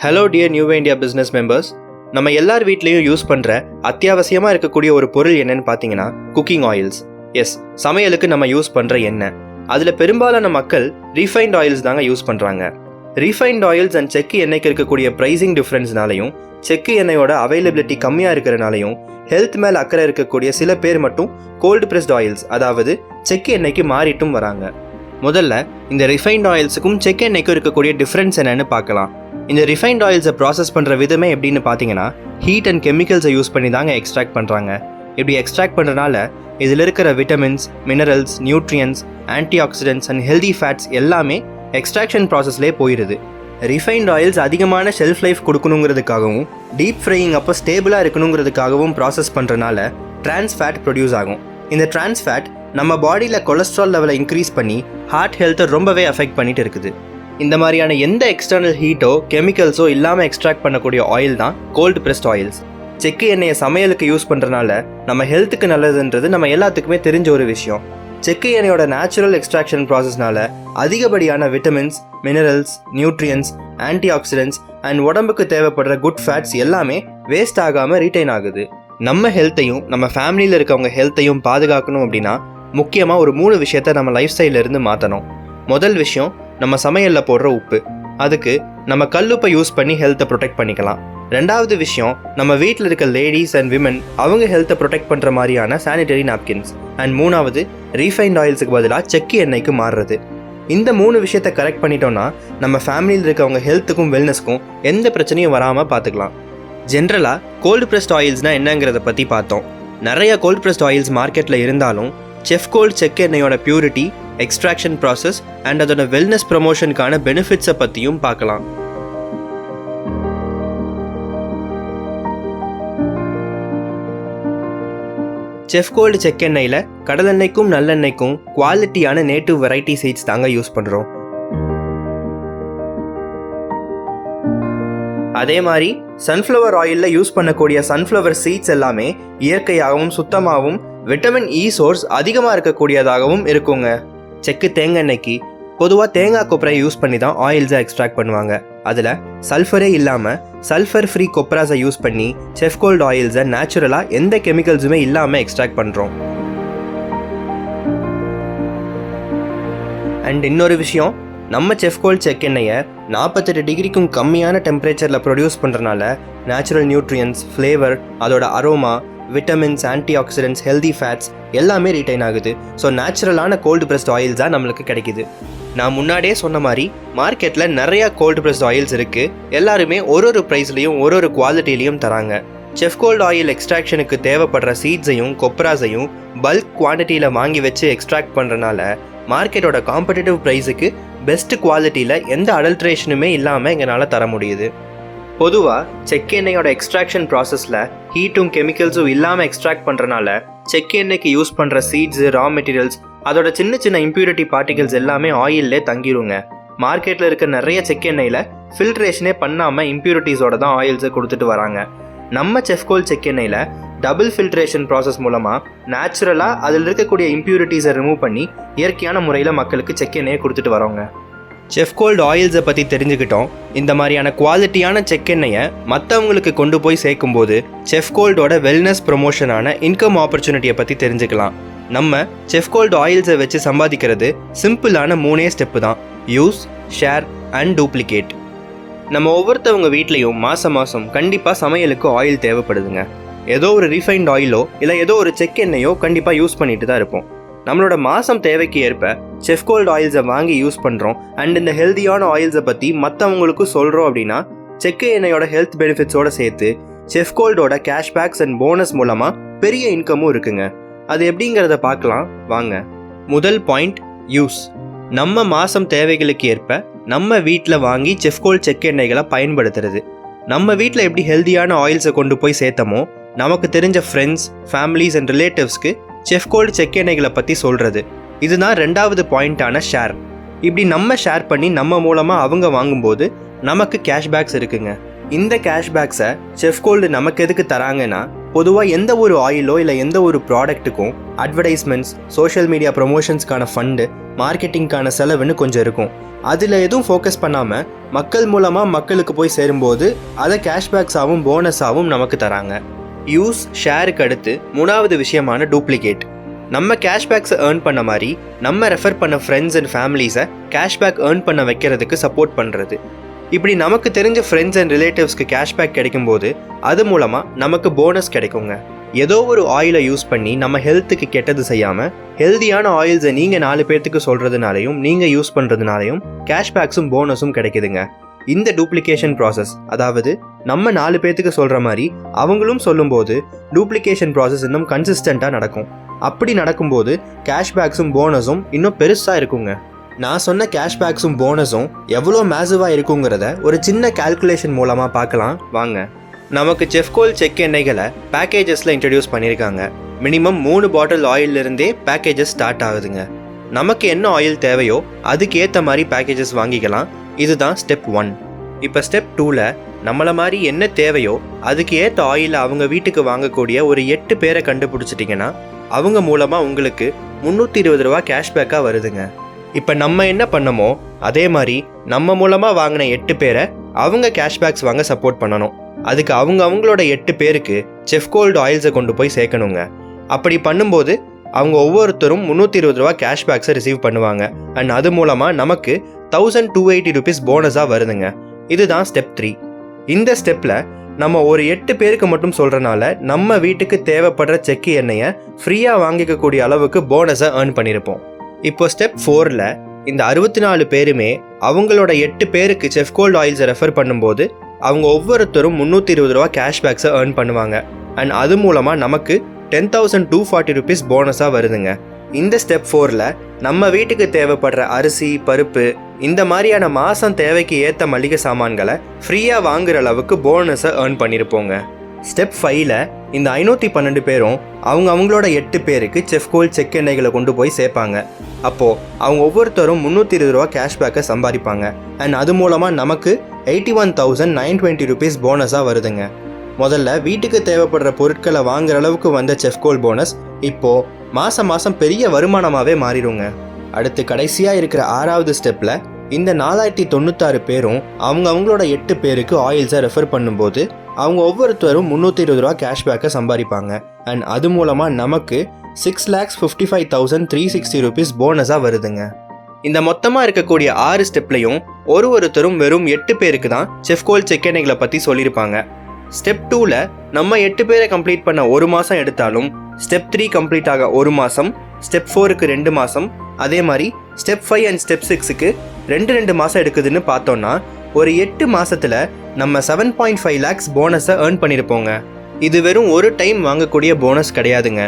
Hello dear new India business members. நம்ம எல்லார் வீட்லேயும் யூஸ் பண்ணுற அத்தியாவசியமாக இருக்கக்கூடிய ஒரு பொருள் என்னன்னு பார்த்தீங்கன்னா குக்கிங் ஆயில்ஸ். எஸ், சமையலுக்கு நம்ம யூஸ் பண்ணுற எண்ணெய். அதில் பெரும்பாலான மக்கள் ரீஃபைண்ட் ஆயில்ஸ் தாங்க யூஸ் பண்ணுறாங்க. ரீஃபைண்ட் ஆயில்ஸ் அண்ட் செக்கு எண்ணெய்க்கு இருக்கக்கூடிய ப்ரைஸிங் டிஃப்ரென்ஸ்னாலையும் செக்கு எண்ணெயோட அவைலபிலிட்டி கம்மியாக இருக்கிறனாலையும் ஹெல்த் மேலே அக்கறை இருக்கக்கூடிய சில பேர் மட்டும் கோல்டு ப்ரெஸ்ட் ஆயில்ஸ், அதாவது செக்கு எண்ணெய்க்கு மாறிட்டும் வராங்க. முதல்ல இந்த ரிஃபைண்ட் ஆயில்ஸுக்கும் செக்கு எண்ணெய்க்கும் இருக்கக்கூடிய டிஃப்ரென்ஸ் என்னன்னு பார்க்கலாம். இந்த ரிஃபைண்ட் ஆயில்ஸை ப்ராசஸ் பண்ணுற விதமே எப்படின்னு பார்த்தீங்கன்னா ஹீட் அண்ட் கெமிக்கல்ஸை யூஸ் பண்ணி தாங்க எக்ஸ்ட்ராக்ட் பண்ணுறாங்க. இப்படி எக்ஸ்ட்ராக்ட் பண்ணுறதுனால இதில் இருக்கிற vitamins, minerals, nutrients, anti oxidants and healthy fats எல்லாமே எக்ஸ்ட்ராக்ஷன் ப்ராசஸ்லேயே போயிடுது. ரிஃபைண்ட் ஆயில்ஸ் அதிகமான ஷெல்ஃப் லைஃப் கொடுக்கணுங்கிறதுக்காகவும் டீப் ஃப்ரையிங் அப்போ ஸ்டேபிளாக இருக்கணுங்கிறதுக்காகவும் ப்ராசஸ் பண்ணுறதுனால ட்ரான்ஸ் ஃபேட் ப்ரொடியூஸ் ஆகும். இந்த ட்ரான்ஸ் ஃபேட் நம்ம பாடியில் கொலஸ்ட்ரால் லெவலை இன்க்ரீஸ் பண்ணி ஹார்ட் ஹெல்த்தை ரொம்பவே அஃபெக்ட் பண்ணிட்டு இருக்குது. இந்த மாதிரியான எந்த எக்ஸ்டர்னல் ஹீட்டோ கெமிக்கல்ஸோ இல்லாமல் எக்ஸ்ட்ராக்ட் பண்ணக்கூடிய ஆயில் தான் கோல்டு ப்ரெஸ்ட் ஆயில்ஸ். செக்கு எண்ணெயை சமையலுக்கு யூஸ் பண்ணுறதுனால நம்ம ஹெல்த்துக்கு நல்லதுன்றது நம்ம எல்லாத்துக்குமே தெரிஞ்ச ஒரு விஷயம். செக்கு எண்ணெயோட நேச்சுரல் எக்ஸ்ட்ராக்ஷன் ப்ராசஸ்னால அதிகப்படியான vitamins, minerals, nutrients, anti oxidants and உடம்புக்கு தேவைப்படுற குட் ஃபேட்ஸ் எல்லாமே வேஸ்ட் ஆகாமல் ரீட்டைன் ஆகுது. நம்ம ஹெல்த்தையும் நம்ம ஃபேமிலியில் இருக்கவங்க ஹெல்த்தையும் பாதுகாக்கணும் அப்படின்னா முக்கியமாக ஒரு 3 விஷயத்தை நம்ம லைஃப் ஸ்டைலிருந்து மாற்றணும். முதல் விஷயம், நம்ம சமையலில் போடுற உப்பு. அதுக்கு நம்ம கல்லுப்பை யூஸ் பண்ணி ஹெல்த்தை ப்ரொடெக்ட் பண்ணிக்கலாம். ரெண்டாவது விஷயம், நம்ம வீட்டில் இருக்க லேடிஸ் அண்ட் விமன் அவங்க ஹெல்த்தை ப்ரொடெக்ட் பண்ணுற மாதிரியான சானிடரி நாப்கின்ஸ். அண்ட் மூணாவது, ரீஃபைண்ட் ஆயில்ஸுக்கு பதிலாக செக்கு எண்ணெய்க்கு மாறுறது. இந்த 3 விஷயத்தை கரெக்ட் பண்ணிட்டோம்னா நம்ம ஃபேமிலியில் இருக்கவங்க ஹெல்த்துக்கும் வெல்னஸ்க்கும் எந்த பிரச்சனையும் வராமல் பார்த்துக்கலாம். ஜென்ரலாக கோல்டு ப்ரெஸ்ட் ஆயில்ஸ்னால் என்னங்கிறத பற்றி பார்த்தோம். நிறைய கோல்டு ப்ரெஸ்ட் ஆயில்ஸ் மார்க்கெட்டில் இருந்தாலும் செஃப் கோல்டு செக்கு எண்ணெயோட பியூரிட்டி, எக்ஸ்ட்ராக்ஷன் ப்ராசஸ் அண்ட் அதோட வெல்னஸ் ப்ரமோஷனுக்கான பெனிஃபிட்ஸை பற்றியும் பார்க்கலாம். செஃப் கோல்டு செக்கெண்ணெயில் கடலெண்ணெய்க்கும் நல்லெண்ணெய்க்கும் குவாலிட்டியான நேட்டிவ் வெரைட்டி சீட்ஸ் தாங்க யூஸ் பண்ணுறோம். அதே மாதிரி சன்ஃப்ளவர் ஆயிலில் யூஸ் பண்ணக்கூடிய சன்ஃப்ளவர் சீட்ஸ் எல்லாமே இயற்கையாகவும் சுத்தமாகவும் விட்டமின் இ சோர்ஸ் அதிகமாக இருக்கக்கூடியதாகவும் இருக்குங்க. செக்கு தேங்காய்க்கு பொதுவாக தேங்காய் கொப்பரையை யூஸ் பண்ணி தான் ஆயில்ஸை எக்ஸ்ட்ராக்ட் பண்ணுவாங்க. அதில் சல்ஃபரே இல்லாமல் சல்ஃபர் ஃப்ரீ கொப்பராஸை யூஸ் பண்ணி செஃப் கோல்டு ஆயில்ஸை நேச்சுரலாக எந்த கெமிக்கல்ஸுமே இல்லாமல் எக்ஸ்ட்ராக்ட் பண்ணுறோம். அண்ட் இன்னொரு விஷயம், நம்ம செஃப் கோல்டு செக் எண்ணெயை 48 டிகிரிக்கும் கம்மியான டெம்பரேச்சரில் ப்ரொடியூஸ் பண்ணுறனால நேச்சுரல் நியூட்ரியன்ஸ், ஃப்ளேவர், அதோட aroma, vitamins, anti oxidants, healthy fats எல்லாமே ரீட்டைன் ஆகுது. ஸோ நேச்சுரலான கோல்டு ப்ரெஸ்ட் ஆயில்ஸ் தான் நம்மளுக்கு கிடைக்குது. நான் முன்னாடியே சொன்ன மாதிரி மார்க்கெட்டில் நிறையா கோல்டு ப்ரெஸ்ட் ஆயில்ஸ் இருக்குது. எல்லாருமே ஒரு ப்ரைஸ்லையும் ஒரு குவாலிட்டிலையும் தராங்க. செஃப் கோல்டு ஆயில் எக்ஸ்ட்ராக்ஷனுக்கு தேவைப்படுற சீட்ஸையும் கொப்ராஸையும் பல்க் குவான்டிட்டியில் வாங்கி வச்சு எக்ஸ்ட்ராக்ட் பண்ணுறனால மார்க்கெட்டோட காம்படிட்டிவ் ப்ரைஸுக்கு பெஸ்ட் குவாலிட்டியில் எந்த அடல்ட்ரேஷனுமே இல்லாமல் எங்களால் தர முடியுது. பொதுவாக செக்கு எண்ணெயோட எக்ஸ்ட்ராக்ஷன் ப்ராசஸில் ஹீட்டும் கெமிக்கல்ஸும் இல்லாமல் எக்ஸ்ட்ராக்ட் பண்ணுறனால செக்கு எண்ணெய்க்கு யூஸ் பண்ணுற சீட்ஸு, ரா மெட்டீரியல்ஸ், அதோட சின்ன சின்ன இம்ப்யூரிட்டி பார்ட்டிகல்ஸ் எல்லாமே ஆயிலே தங்கிடுங்க. மார்க்கெட்டில் இருக்க நிறைய செக்கு எண்ணெயில் ஃபில்ட்ரேஷனே பண்ணாமல் இம்ப்யூரிட்டிஸோட தான் ஆயில்ஸை கொடுத்துட்டு வராங்க. நம்ம செஃப் கோல்டு செக் எண்ணெயில் டபுள் ஃபில்ட்ரேஷன் ப்ராசஸ் மூலமாக நேச்சுரலாக அதில் இருக்கக்கூடிய இம்ப்யூரிட்டிஸை ரிமூவ் பண்ணி இயற்கையான முறையில் மக்களுக்கு செக் எண்ணெயை கொடுத்துட்டு வரோங்க. செஃப் கோல்டு ஆயில்ஸை பற்றி தெரிஞ்சுக்கிட்டோம். இந்த மாதிரியான குவாலிட்டியான செக் எண்ணெயை மற்றவங்களுக்கு கொண்டு போய் சேர்க்கும்போது செஃப் கோல்டோட வெல்னஸ் ப்ரொமோஷனான இன்கம் ஆப்பர்ச்சுனிட்டியை பற்றி தெரிஞ்சுக்கலாம். நம்ம செஃப் கோல்டு ஆயில்ஸை வச்சு சம்பாதிக்கிறது சிம்பிளான 3 ஸ்டெப்பு தான்: யூஸ், ஷேர் அண்ட் டூப்ளிகேட். நம்ம ஒவ்வொருத்தவங்க வீட்லேயும் மாதம் கண்டிப்பாக சமையலுக்கு ஆயில் தேவைப்படுதுங்க. ஏதோ ஒரு ரீஃபைண்ட் ஆயிலோ இல்லை ஏதோ ஒரு செக் எண்ணெயோ கண்டிப்பாக யூஸ் பண்ணிட்டு தான் இருப்போம். நம்மளோட மாதம் தேவைக்கு ஏற்ப செஃப் கோல்டு ஆயில்ஸை வாங்கி யூஸ் பண்ணுறோம். அண்ட் இந்த ஹெல்த்தியான ஆயில்ஸை பற்றி மற்றவங்களுக்கும் சொல்கிறோம் அப்படின்னா செக்கு எண்ணெயோட ஹெல்த் பெனிஃபிட்ஸோடு சேர்த்து செஃப் கோல்டோட கேஷ்பேக்ஸ் அண்ட் போனஸ் மூலமாக பெரிய இன்கமும் இருக்குங்க. அது எப்படிங்கிறத பார்க்கலாம் வாங்க. முதல் பாயிண்ட், யூஸ். நம்ம மாதம் தேவைகளுக்கு ஏற்ப நம்ம வீட்டில் வாங்கி செஃப் கோல்டு செக் எண்ணெய்களை பயன்படுத்துறது. நம்ம வீட்டில் எப்படி ஹெல்த்தியான ஆயில்ஸை கொண்டு போய் சேர்த்தமோ நமக்கு தெரிஞ்ச ஃப்ரெண்ட்ஸ், ஃபேமிலிஸ் அண்ட் ரிலேட்டிவ்ஸ்க்கு செஃப் கோல்டு செக் எண்ணெய்களை பற்றி சொல்கிறது. இதுதான் 2வது பாயிண்டான ஷேர். இப்படி நம்ம ஷேர் பண்ணி நம்ம மூலமாக அவங்க வாங்கும்போது நமக்கு கேஷ்பேக்ஸ் இருக்குங்க. இந்த கேஷ்பேக்ஸை செஃப் கோல்டு நமக்கு எதுக்கு தராங்கன்னா, பொதுவாக எந்த ஒரு ஆயிலோ இல்லை எந்த ஒரு ப்ராடக்ட்டுக்கும் அட்வர்டைஸ்மெண்ட்ஸ், சோஷியல் மீடியா ப்ரொமோஷன்ஸ்க்கான ஃபண்டு மார்க்கெட்டிங்கான செலவுன்னு கொஞ்சம் இருக்கும். அதில் எதுவும் ஃபோக்கஸ் பண்ணாமல் மக்கள் மூலமாக மக்களுக்கு போய் சேரும்போது அதை கேஷ்பேக்ஸாகவும் போனஸாகவும் நமக்கு தராங்க. யூஸ் ஷேருக்கு அடுத்து 3வது விஷயமான டூப்ளிகேட். நம்ம கேஷ்பேக்ஸை ஏர்ன் பண்ண மாதிரி நம்ம ரெஃபர் பண்ண ஃப்ரெண்ட்ஸ் அண்ட் ஃபேமிலிஸை கேஷ்பேக் ஏர்ன் பண்ண வைக்கிறதுக்கு சப்போர்ட் பண்ணுறது. இப்படி நமக்கு தெரிஞ்ச ஃப்ரெண்ட்ஸ் அண்ட் ரிலேட்டிவ்ஸ்க்கு கேஷ்பேக் கிடைக்கும்போது அது மூலமாக நமக்கு போனஸ் கிடைக்குங்க. ஏதோ ஒரு ஆயிலை யூஸ் பண்ணி நம்ம ஹெல்த்துக்கு கெட்டது செய்யாமல் ஹெல்தியான ஆயில்ஸை நீங்கள் 4 பேர்த்துக்கு சொல்கிறதுனாலையும் நீங்கள் யூஸ் பண்ணுறதுனாலையும் கேஷ்பேக்ஸும் போனஸும் கிடைக்குதுங்க. இந்த டூப்ளிகேஷன் ப்ராசஸ், அதாவது நம்ம 4 பேர்த்துக்கு சொல்கிற மாதிரி அவங்களும் சொல்லும்போது டூப்ளிகேஷன் ப்ராசஸ் இன்னும் கன்சிஸ்டண்ட்டாக நடக்கும். அப்படி நடக்கும்போது கேஷ்பேக்ஸும் போனஸும் இன்னும் பெருசாக இருக்குங்க. நான் சொன்ன கேஷ்பேக்ஸும் போனஸும் எவ்வளோ மேசிவாக இருக்குங்கிறத ஒரு சின்ன கால்குலேஷன் மூலமாக பார்க்கலாம் வாங்க. நமக்கு செஃப்கோல் செக் எண்ணெய்களை பேக்கேஜஸில் இன்ட்ரடியூஸ் பண்ணியிருக்காங்க. மினிமம் 3 பாட்டில் ஆயிலிருந்தே பேக்கேஜஸ் ஸ்டார்ட் ஆகுதுங்க. நமக்கு என்ன ஆயில் தேவையோ அதுக்கு ஏற்ற மாதிரி பேக்கேஜஸ் வாங்கிக்கலாம். இதுதான் ஸ்டெப் 1. இப்போ ஸ்டெப் 2ல் நம்மளை மாதிரி என்ன தேவையோ அதுக்கு ஏற்ற ஆயிலை அவங்க வீட்டுக்கு வாங்கக்கூடிய ஒரு 8 பேரை கண்டுபிடிச்சிட்டிங்கன்னா அவங்க மூலமாக உங்களுக்கு 320 ரூபா கேஷ்பேக்காக வருதுங்க. இப்போ நம்ம என்ன பண்ணமோ அதே மாதிரி நம்ம மூலமாக வாங்கின 8 பேரை அவங்க கேஷ்பேக்ஸ் வாங்க சப்போர்ட் பண்ணணும். அதுக்கு அவங்களோட 8 பேருக்கு செஃப்கோல்டு ஆயில்ஸை கொண்டு போய் சேர்க்கணுங்க. அப்படி பண்ணும்போது அவங்க ஒவ்வொருத்தரும் 320 ரூபா கேஷ்பேக்ஸை ரிசீவ் பண்ணுவாங்க. அண்ட் அது மூலமாக நமக்கு 1280 ருபீஸ் போனஸாக வருதுங்க. இதுதான் ஸ்டெப் 3. இந்த ஸ்டெப்பில் நம்ம ஒரு 8 பேருக்கு மட்டும் சொல்கிறனால நம்ம வீட்டுக்கு தேவைப்படுற செக்கு எண்ணெயை ஃப்ரீயாக வாங்கிக்கக்கூடிய அளவுக்கு போனஸை ஏர்ன் பண்ணியிருப்போம். இப்போ ஸ்டெப் 4ல் இந்த 64 பேருமே அவங்களோட 8 பேருக்கு செஃப்கோல்டு ஆயில்ஸை ரெஃபர் பண்ணும்போது அவங்க ஒவ்வொருத்தரும் 320 ரூபா கேஷ்பேக்ஸை ஏர்ன் பண்ணுவாங்க. அண்ட் அது மூலமாக நமக்கு 10,240 ருபீஸ் போனஸாக வருதுங்க. இந்த ஸ்டெப் 4ல் நம்ம வீட்டுக்கு தேவைப்படுற அரிசி, பருப்பு, இந்த மாதிரியான மாதம் தேவைக்கு ஏற்ற மளிகை சாமான்களை ஃப்ரீயாக வாங்குகிற அளவுக்கு போனஸை ஏர்ன் பண்ணியிருப்போங்க. ஸ்டெப் 5ல் இந்த 512 பேரும் அவங்களோட 8 பேருக்கு செஃப்கோல் செக் எண்ணெய்களை கொண்டு போய் சேர்ப்பாங்க. அப்போது அவங்க ஒவ்வொருத்தரும் 320 ரூபா கேஷ்பேக்கை சம்பாதிப்பாங்க. அண்ட் அது மூலமாக நமக்கு 81,920 ருபீஸ் போனஸாக வருதுங்க. முதல்ல வீட்டுக்கு தேவைப்படுற பொருட்களை வாங்குற அளவுக்கு வந்த செஃப்கோல் போனஸ் இப்போது மாதம் பெரிய வருமானமாகவே மாறிடுங்க. அடுத்து கடைசியாக இருக்கிற 6வது ஸ்டெப்பில் இந்த 4096 பேரும் அவங்களோட 8 பேருக்கு ஆயில்ஸை ரெஃபர் பண்ணும்போது அவங்க ஒவ்வொருத்தரும் 320 ரூபா கேஷ்பேக்கை சம்பாதிப்பாங்க. அண்ட் அது மூலமாக நமக்கு 6,55,360 ருபீஸ் போனஸாக வருதுங்க. இந்த மொத்தமாக இருக்கக்கூடிய 6 ஸ்டெப்லையும் ஒருத்தரும் வெறும் 8 பேருக்கு தான் செஃப்கோல் செக் எண்ணெய்களை பற்றி சொல்லியிருப்பாங்க. ஸ்டெப் 2ல் நம்ம 8 பேரை கம்ப்ளீட் பண்ண 1 மாதம் எடுத்தாலும் ஸ்டெப் 3 கம்ப்ளீட் ஆக 1 மாதம், ஸ்டெப் 4க்கு 2 மாதம், அதே மாதிரி ஸ்டெப் 5 அண்ட் ஸ்டெப் 6க்கு 2 மாதம் எடுக்குதுன்னு பார்த்தோன்னா ஒரு 8 மாதத்தில் நம்ம 7.5 lakhs போனஸை ஏர்ன் பண்ணியிருப்போங்க. இது வெறும் ஒரு டைம் வாங்கக்கூடிய போனஸ் கிடையாதுங்க.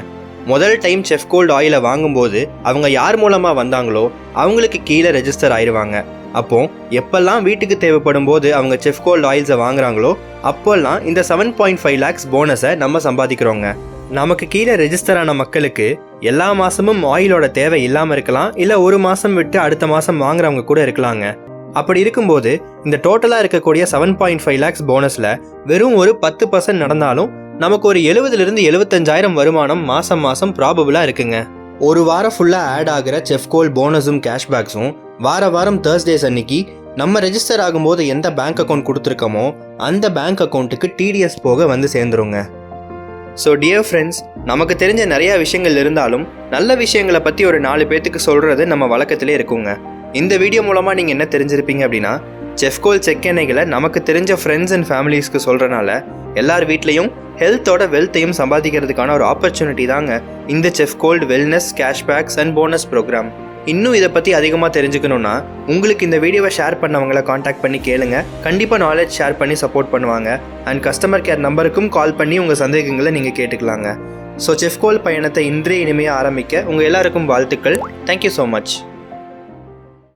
முதல் டைம் செஃப்கோல்டு ஆயிலை வாங்கும்போது அவங்க யார் மூலமாக வந்தாங்களோ அவங்களுக்கு கீழே ரெஜிஸ்டர் ஆயிடுவாங்க. அப்போ எப்பெல்லாம் வீட்டுக்கு தேவைப்படும் போது அவங்க செஃப்கோல்டு ஆயில்ஸை வாங்குறாங்களோ அப்போல்லாம் இந்த 7.5 lakhs போனஸை நம்ம சம்பாதிக்கிறோங்க. நமக்கு கீழே ரெஜிஸ்டர் ஆன மக்களுக்கு எல்லா மாதமும் ஆயிலோட தேவை இல்லாமல் இருக்கலாம், இல்லை ஒரு மாதம் விட்டு அடுத்த மாதம் வாங்குறவங்க கூட இருக்கலாங்க. அப்படி இருக்கும்போது இந்த டோட்டலாக இருக்கக்கூடிய 7.5 lakhs போனஸில் வெறும் ஒரு 10% நடந்தாலும் நமக்கு ஒரு 70,000 75,000 வருமானம் மாதம் ப்ராபபிளாக இருக்குங்க. ஒரு வாரம் ஃபுல்லாக ஆட் ஆகிற செஃப்கோல் போனஸும் கேஷ்பேக்ஸும் வாரம் தேர்ஸ்டேஸ் அன்னைக்கு நம்ம ரெஜிஸ்டர் ஆகும்போது எந்த பேங்க் அக்கௌண்ட் கொடுத்துருக்கோமோ அந்த பேங்க் அக்கௌண்ட்டுக்கு டிடிஎஸ் போக வந்து சேர்ந்துருங்க. ஸோ டியர் ஃப்ரெண்ட்ஸ், நமக்கு தெரிஞ்ச நிறையா விஷயங்கள் இருந்தாலும் நல்ல விஷயங்களை பற்றி ஒரு 4 பேர்த்துக்கு சொல்கிறது நம்ம வழக்கத்திலே இருக்குங்க. இந்த வீடியோ மூலமாக நீங்கள் என்ன தெரிஞ்சிருப்பீங்க அப்படின்னா, செஃப்கோல் செக் எண்ணெய்களை நமக்கு தெரிஞ்ச ஃப்ரெண்ட்ஸ் அண்ட் ஃபேமிலிஸ்க்கு சொல்கிறனால எல்லார் வீட்லேயும் ஹெல்த்தோட வெல்த்தையும் சம்பாதிக்கிறதுக்கான ஒரு ஆப்பர்ச்சுனிட்டி தாங்க இந்த Chef Gold wellness cashbacks and bonus program. இன்னும் இதை பற்றி அதிகமாக தெரிஞ்சுக்கணுன்னா உங்களுக்கு இந்த வீடியோவை ஷேர் பண்ணவங்களை காண்டாக்ட் பண்ணி கேளுங்க. கண்டிப்பாக நாலேஜ் ஷேர் பண்ணி சப்போர்ட் பண்ணுவாங்க. அண்ட் கஸ்டமர் கேர் நம்பருக்கும் கால் பண்ணி உங்கள் சந்தேகங்களை நீங்கள் கேட்டுக்கலாங்க. ஸோ செஃப்கோல் பயணத்தை இன்றைய இனிமையாக ஆரம்பிக்க உங்கள் எல்லாருக்கும் வாழ்த்துக்கள். Thank you so much.